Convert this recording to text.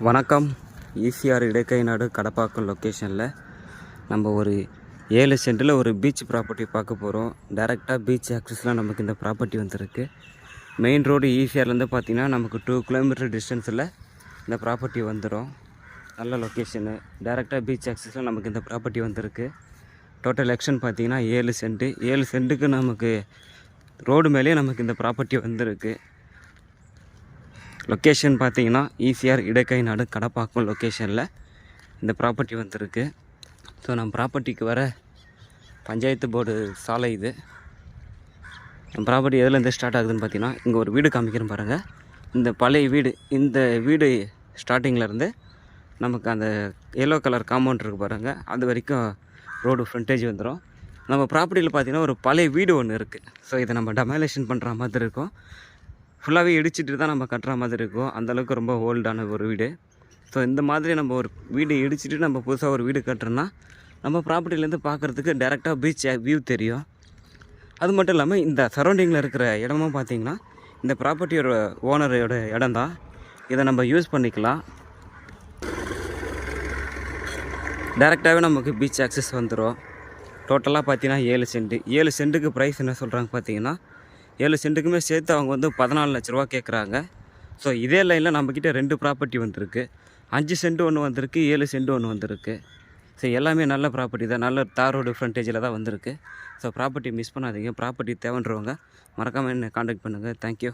வணக்கம். ஈசிஆர் இடைக்கைநாடு கடப்பாக்கம் லொக்கேஷனில் நம்ம ஒரு 7 சென்டில் ஒரு பீச் ப்ராப்பர்ட்டி பார்க்க போகிறோம். டைரெக்டாக பீச் ஆக்சஸில் நமக்கு இந்த ப்ராப்பர்ட்டி வந்திருக்கு. மெயின் ரோடு ஈசிஆர்லேருந்து பார்த்திங்கன்னா நமக்கு 2 கிலோமீட்டர் டிஸ்டன்ஸில் இந்த ப்ராப்பர்ட்டி வந்துடும். நல்ல லொக்கேஷனு. டைரெக்டாக பீச் ஆக்சஸில் நமக்கு இந்த ப்ராப்பர்ட்டி வந்திருக்கு. டோட்டல் எக்ஸ்டன் பார்த்திங்கன்னா 7 சென்ட்டு. 7 சென்ட்டுக்கு நமக்கு ரோடு மேலேயே நமக்கு இந்த ப்ராப்பர்ட்டி வந்திருக்கு. லொக்கேஷன் பார்த்தீங்கன்னா ஈசிஆர் இடைக்கைநாடு கடப்பாக்கம் லொக்கேஷனில் இந்த ப்ராப்பர்ட்டி வந்திருக்கு. ஸோ நம்ம ப்ராப்பர்ட்டிக்கு வர பஞ்சாயத்து போர்டு சாலை இது. நம்ம ப்ராப்பர்ட்டி எதுலேருந்து ஸ்டார்ட் ஆகுதுன்னு பார்த்தீங்கன்னா, இங்கே ஒரு வீடு காமிக்கிறேன் பாருங்கள். இந்த பழைய வீடு, இந்த வீடு ஸ்டார்டிங்கிலேருந்து நமக்கு அந்த எல்லோ கலர் காம்பவுண்ட் இருக்குது பாருங்கள், அது வரைக்கும் ரோடு ஃப்ரண்டேஜ் வந்துடும். நம்ம ப்ராப்பர்ட்டியில் பார்த்திங்கன்னா ஒரு பழைய வீடு ஒன்று இருக்குது. ஸோ இதை நம்ம டெமாலேஷன் பண்ணுற மாதிரி இருக்கும். ஃபுல்லாகவே இடிச்சிட்டு தான் நம்ம கட்டுற மாதிரி இருக்கும். அந்தளவுக்கு ரொம்ப ஓல்டான ஒரு வீடு. ஸோ இந்த மாதிரி நம்ம ஒரு வீடு இடிச்சிட்டு நம்ம புதுசாக ஒரு வீடு கட்டுறோன்னா நம்ம ப்ராப்பர்ட்டிலேருந்து பார்க்குறதுக்கு டேரெக்டாக பீச் வியூ தெரியும். அது மட்டும் இல்லாமல் இந்த சரௌண்டிங்கில் இருக்கிற இடமும் பார்த்திங்கன்னா இந்த ப்ராப்பர்ட்டியோட ஓனரோட இடம் தான். இதை நம்ம யூஸ் பண்ணிக்கலாம். டேரெக்டாகவே நமக்கு பீச் ஆக்சஸ் வந்துடும். டோட்டலாக பார்த்தீங்கன்னா 7 சென்ட்டு. 7 சென்ட்டுக்கு ப்ரைஸ் என்ன சொல்கிறாங்க பார்த்தீங்கன்னா, 7 சென்ட்டுக்குமே சேர்த்து அவங்க வந்து 14 லட்ச ரூபா கேட்குறாங்க. ஸோ இதே லைனில் நம்மக்கிட்ட 2 ப்ராப்பர்ட்டி வந்திருக்கு. 5 சென்ட் ஒன்று வந்திருக்கு, 7 சென்ட் ஒன்று வந்திருக்கு. ஸோ எல்லாமே நல்ல ப்ராப்பர்ட்டி தான். நல்ல தார் ரோடு ஃப்ரண்டேஜில் தான் வந்திருக்கு. ஸோ ப்ராப்பர்ட்டி மிஸ் பண்ணாதீங்க. ப்ராப்பர்ட்டி தேவைன்றவங்க மறக்காமல் என்ன காண்டாக்ட் பண்ணுங்கள். தேங்க்யூ.